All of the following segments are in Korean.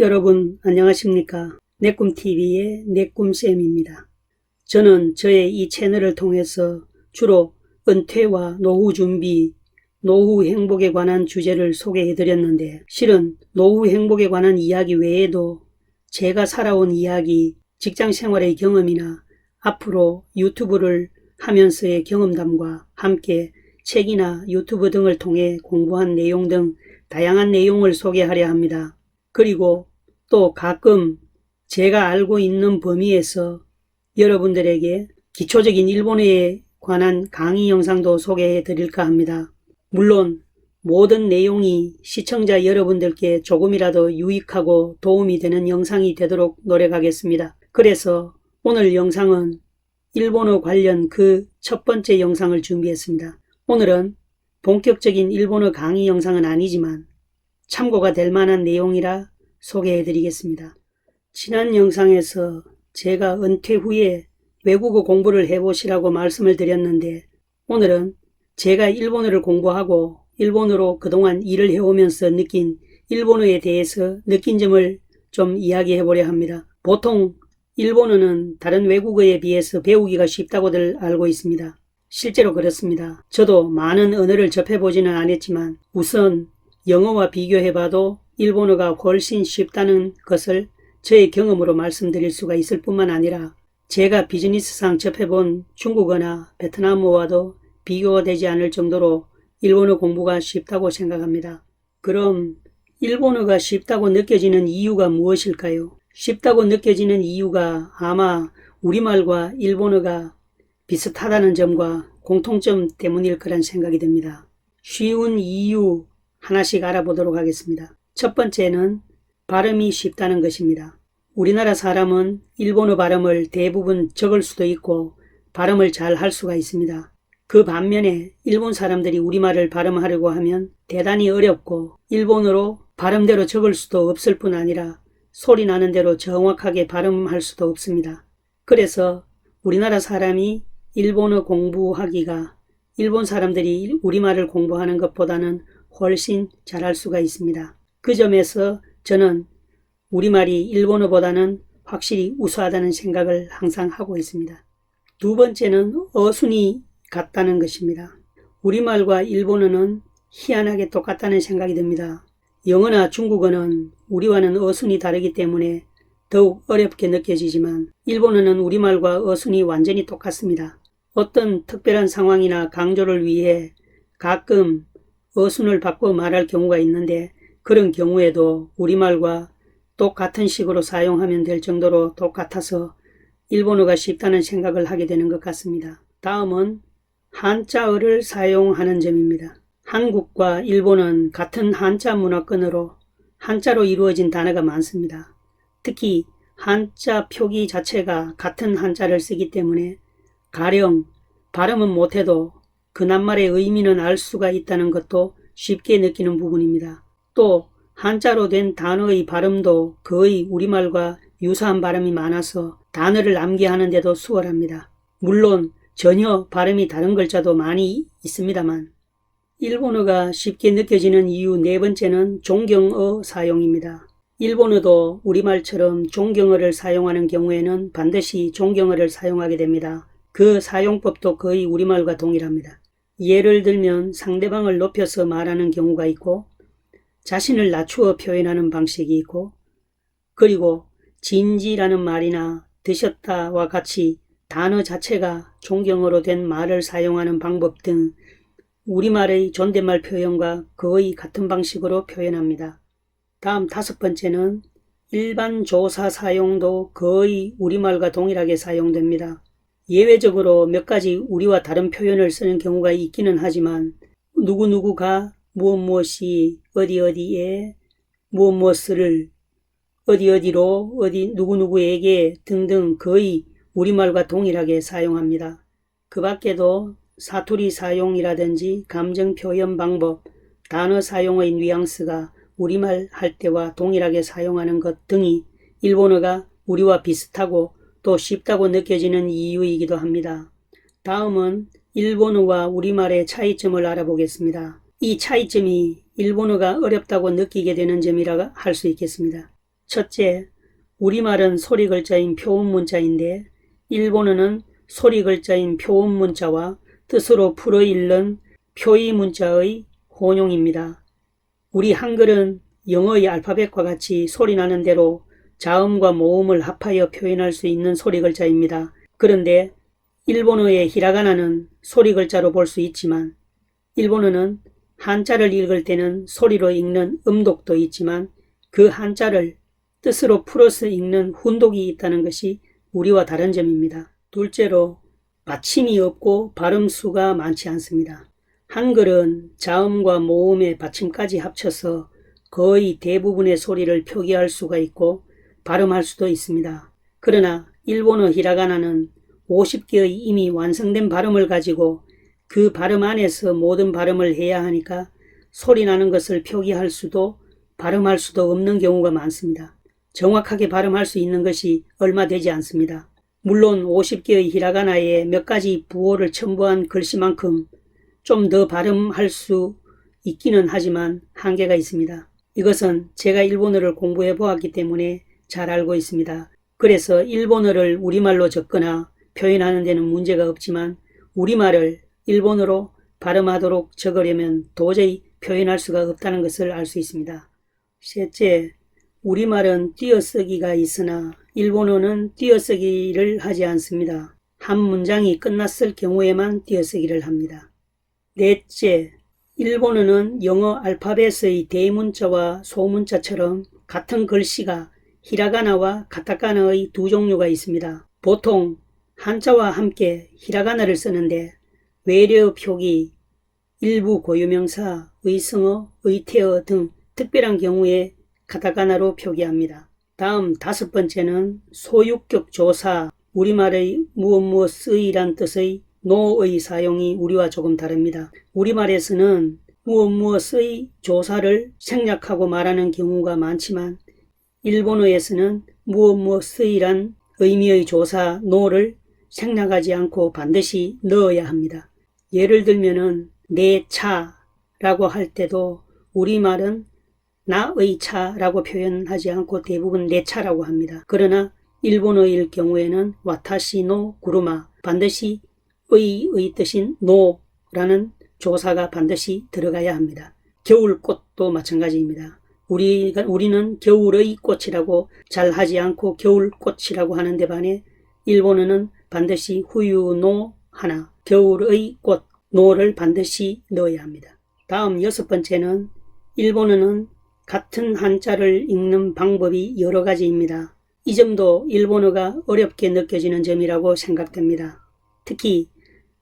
여러분 안녕하십니까? 내꿈TV의 내꿈쌤입니다. 저는 저의 이 채널을 통해서 주로 은퇴와 노후 준비, 노후 행복에 관한 주제를 소개해드렸는데 실은 노후 행복에 관한 이야기 외에도 제가 살아온 이야기, 직장생활의 경험이나 앞으로 유튜브를 하면서의 경험담과 함께 책이나 유튜브 등을 통해 공부한 내용 등 다양한 내용을 소개하려 합니다. 그리고 또 가끔 제가 알고 있는 범위에서 여러분들에게 기초적인 일본어에 관한 강의 영상도 소개해 드릴까 합니다. 물론 모든 내용이 시청자 여러분들께 조금이라도 유익하고 도움이 되는 영상이 되도록 노력하겠습니다. 그래서 오늘 영상은 일본어 관련 그 첫 번째 영상을 준비했습니다. 오늘은 본격적인 일본어 강의 영상은 아니지만 참고가 될 만한 내용이라 소개해 드리겠습니다. 지난 영상에서 제가 은퇴 후에 외국어 공부를 해보시라고 말씀을 드렸는데 오늘은 제가 일본어를 공부하고 일본어로 그동안 일을 해오면서 느낀 일본어에 대해서 느낀 점을 좀 이야기해 보려 합니다. 보통 일본어는 다른 외국어에 비해서 배우기가 쉽다고들 알고 있습니다. 실제로 그렇습니다. 저도 많은 언어를 접해보지는 않았지만 우선 영어와 비교해봐도 일본어가 훨씬 쉽다는 것을 저의 경험으로 말씀드릴 수가 있을 뿐만 아니라 제가 비즈니스상 접해본 중국어나 베트남어와도 비교가 되지 않을 정도로 일본어 공부가 쉽다고 생각합니다. 그럼 일본어가 쉽다고 느껴지는 이유가 무엇일까요? 쉽다고 느껴지는 이유가 아마 우리말과 일본어가 비슷하다는 점과 공통점 때문일 거란 생각이 듭니다. 쉬운 이유 하나씩 알아보도록 하겠습니다. 첫 번째는 발음이 쉽다는 것입니다. 우리나라 사람은 일본어 발음을 대부분 적을 수도 있고 발음을 잘 할 수가 있습니다. 그 반면에 일본 사람들이 우리말을 발음하려고 하면 대단히 어렵고 일본어로 발음대로 적을 수도 없을 뿐 아니라 소리 나는 대로 정확하게 발음할 수도 없습니다. 그래서 우리나라 사람이 일본어 공부하기가 일본 사람들이 우리말을 공부하는 것보다는 훨씬 잘할 수가 있습니다. 그 점에서 저는 우리말이 일본어보다는 확실히 우수하다는 생각을 항상 하고 있습니다. 두 번째는 어순이 같다는 것입니다. 우리말과 일본어는 희한하게 똑같다는 생각이 듭니다. 영어나 중국어는 우리와는 어순이 다르기 때문에 더욱 어렵게 느껴지지만 일본어는 우리말과 어순이 완전히 똑같습니다. 어떤 특별한 상황이나 강조를 위해 가끔 어순을 바꿔 말할 경우가 있는데 그런 경우에도 우리말과 똑같은 식으로 사용하면 될 정도로 똑같아서 일본어가 쉽다는 생각을 하게 되는 것 같습니다. 다음은 한자어를 사용하는 점입니다. 한국과 일본은 같은 한자 문화권으로 한자로 이루어진 단어가 많습니다. 특히 한자 표기 자체가 같은 한자를 쓰기 때문에 가령 발음은 못해도 그 낱말의 의미는 알 수가 있다는 것도 쉽게 느끼는 부분입니다. 또 한자로 된 단어의 발음도 거의 우리말과 유사한 발음이 많아서 단어를 암기하는 데도 수월합니다. 물론 전혀 발음이 다른 글자도 많이 있습니다만 일본어가 쉽게 느껴지는 이유 네 번째는 존경어 사용입니다. 일본어도 우리말처럼 존경어를 사용하는 경우에는 반드시 존경어를 사용하게 됩니다. 그 사용법도 거의 우리말과 동일합니다. 예를 들면 상대방을 높여서 말하는 경우가 있고 자신을 낮추어 표현하는 방식이 있고 그리고 진지라는 말이나 드셨다와 같이 단어 자체가 존경어로 된 말을 사용하는 방법 등 우리말의 존댓말 표현과 거의 같은 방식으로 표현합니다. 다음 다섯 번째는 일반 조사 사용도 거의 우리말과 동일하게 사용됩니다. 예외적으로 몇 가지 우리와 다른 표현을 쓰는 경우가 있기는 하지만 누구누구가 무엇무엇이 어디어디에 무엇무엇을 어디어디로 어디 누구누구에게 등등 거의 우리말과 동일하게 사용합니다. 그 밖에도 사투리 사용이라든지 감정 표현 방법, 단어 사용의 뉘앙스가 우리말 할 때와 동일하게 사용하는 것 등이 일본어가 우리와 비슷하고 또 쉽다고 느껴지는 이유이기도 합니다. 다음은 일본어와 우리말의 차이점을 알아보겠습니다. 이 차이점이 일본어가 어렵다고 느끼게 되는 점이라 할 수 있겠습니다. 첫째, 우리말은 소리 글자인 표음 문자인데 일본어는 소리 글자인 표음 문자와 뜻으로 풀어 읽는 표의 문자의 혼용입니다. 우리 한글은 영어의 알파벳과 같이 소리 나는 대로 자음과 모음을 합하여 표현할 수 있는 소리 글자입니다. 그런데 일본어의 히라가나는 소리 글자로 볼 수 있지만 일본어는 한자를 읽을 때는 소리로 읽는 음독도 있지만 그 한자를 뜻으로 풀어서 읽는 훈독이 있다는 것이 우리와 다른 점입니다. 둘째로 받침이 없고 발음수가 많지 않습니다. 한글은 자음과 모음의 받침까지 합쳐서 거의 대부분의 소리를 표기할 수가 있고 발음할 수도 있습니다. 그러나 일본어 히라가나는 50개의 이미 완성된 발음을 가지고 그 발음 안에서 모든 발음을 해야 하니까 소리 나는 것을 표기할 수도 발음할 수도 없는 경우가 많습니다. 정확하게 발음할 수 있는 것이 얼마 되지 않습니다. 물론 50개의 히라가나에 몇 가지 부호를 첨부한 글씨만큼 좀 더 발음할 수 있기는 하지만 한계가 있습니다. 이것은 제가 일본어를 공부해 보았기 때문에 잘 알고 있습니다. 그래서 일본어를 우리말로 적거나 표현하는 데는 문제가 없지만 우리말을 일본어로 발음하도록 적으려면 도저히 표현할 수가 없다는 것을 알 수 있습니다. 셋째, 우리말은 띄어쓰기가 있으나 일본어는 띄어쓰기를 하지 않습니다. 한 문장이 끝났을 경우에만 띄어쓰기를 합니다. 넷째, 일본어는 영어 알파벳의 대문자와 소문자처럼 같은 글씨가 히라가나와 가타카나의 두 종류가 있습니다. 보통 한자와 함께 히라가나를 쓰는데 외려 표기, 일부 고유명사, 의성어, 의태어 등 특별한 경우에 가타카나로 표기합니다. 다음 다섯 번째는 소유격 조사, 우리말의 무엇무엇의 뜻의 노의 사용이 우리와 조금 다릅니다. 우리말에서는 무엇무엇의 조사를 생략하고 말하는 경우가 많지만 일본어에서는 무엇무엇의 의미의 조사 노를 생략하지 않고 반드시 넣어야 합니다. 예를 들면은 내 차라고 할 때도 우리말은 나의 차라고 표현하지 않고 대부분 내 차라고 합니다. 그러나 일본어일 경우에는 와타시 노 구루마, 반드시 의의 뜻인 노라는 조사가 반드시 들어가야 합니다. 겨울꽃도 마찬가지입니다. 우리는 겨울의 꽃이라고 잘 하지 않고 겨울꽃이라고 하는데 반해 일본어는 반드시 후유노 하나, 겨울의 꽃, 노를 반드시 넣어야 합니다. 다음 여섯 번째는 일본어는 같은 한자를 읽는 방법이 여러 가지입니다. 이 점도 일본어가 어렵게 느껴지는 점이라고 생각됩니다. 특히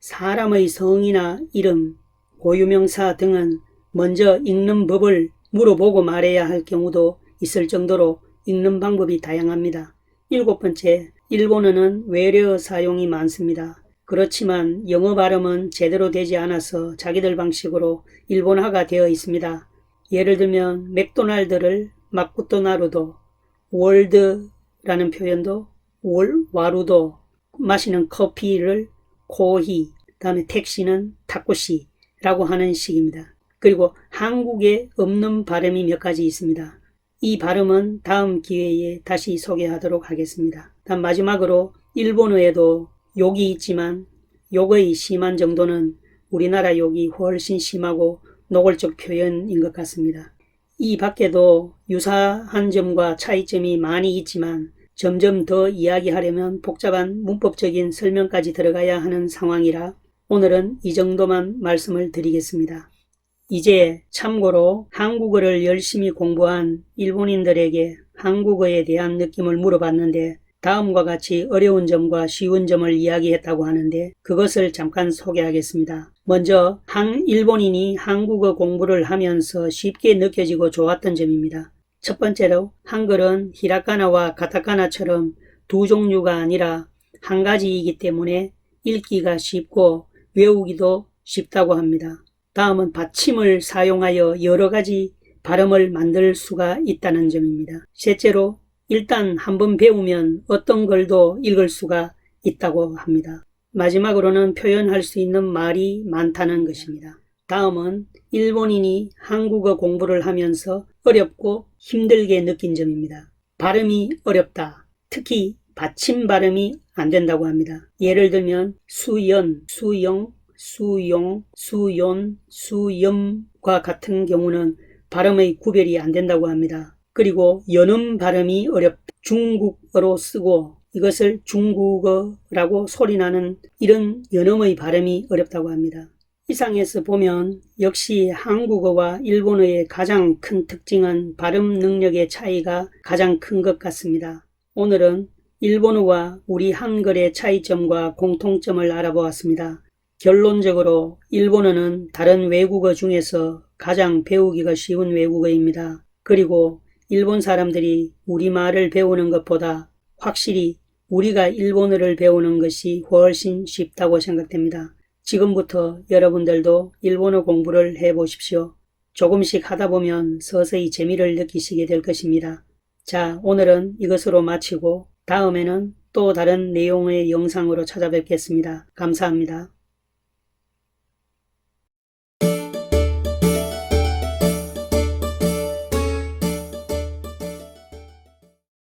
사람의 성이나 이름, 고유명사 등은 먼저 읽는 법을 물어보고 말해야 할 경우도 있을 정도로 읽는 방법이 다양합니다. 일곱 번째, 일본어는 외래어 사용이 많습니다. 그렇지만 영어 발음은 제대로 되지 않아서 자기들 방식으로 일본화가 되어 있습니다. 예를 들면 맥도날드를 마쿠토나루도, 월드라는 표현도 와루도, 마시는 커피를 코히, 다음에 택시는 타쿠시라고 하는 식입니다. 그리고 한국에 없는 발음이 몇 가지 있습니다. 이 발음은 다음 기회에 다시 소개하도록 하겠습니다. 다음 마지막으로 일본어에도 욕이 있지만 욕의 심한 정도는 우리나라 욕이 훨씬 심하고 노골적 표현인 것 같습니다. 이 밖에도 유사한 점과 차이점이 많이 있지만 점점 더 이야기하려면 복잡한 문법적인 설명까지 들어가야 하는 상황이라 오늘은 이 정도만 말씀을 드리겠습니다. 이제 참고로 한국어를 열심히 공부한 일본인들에게 한국어에 대한 느낌을 물어봤는데 다음과 같이 어려운 점과 쉬운 점을 이야기했다고 하는데 그것을 잠깐 소개하겠습니다. 먼저 일본인이 한국어 공부를 하면서 쉽게 느껴지고 좋았던 점입니다. 첫 번째로 한글은 히라가나와 가타카나처럼 두 종류가 아니라 한 가지이기 때문에 읽기가 쉽고 외우기도 쉽다고 합니다. 다음은 받침을 사용하여 여러 가지 발음을 만들 수가 있다는 점입니다. 셋째로 일단 한번 배우면 어떤 글도 읽을 수가 있다고 합니다. 마지막으로는 표현할 수 있는 말이 많다는 것입니다. 다음은 일본인이 한국어 공부를 하면서 어렵고 힘들게 느낀 점입니다. 발음이 어렵다. 특히 받침 발음이 안 된다고 합니다. 예를 들면 수연, 수영, 수용, 수연, 수염과 같은 경우는 발음의 구별이 안 된다고 합니다. 그리고 연음 발음이 어렵다. 중국어로 쓰고 이것을 중국어라고 소리나는 이런 연음의 발음이 어렵다고 합니다. 이상에서 보면 역시 한국어와 일본어의 가장 큰 특징은 발음 능력의 차이가 가장 큰 것 같습니다. 오늘은 일본어와 우리 한글의 차이점과 공통점을 알아보았습니다. 결론적으로 일본어는 다른 외국어 중에서 가장 배우기가 쉬운 외국어입니다. 그리고 일본 사람들이 우리말을 배우는 것보다 확실히 우리가 일본어를 배우는 것이 훨씬 쉽다고 생각됩니다. 지금부터 여러분들도 일본어 공부를 해보십시오. 조금씩 하다 보면 서서히 재미를 느끼시게 될 것입니다. 자, 오늘은 이것으로 마치고 다음에는 또 다른 내용의 영상으로 찾아뵙겠습니다. 감사합니다.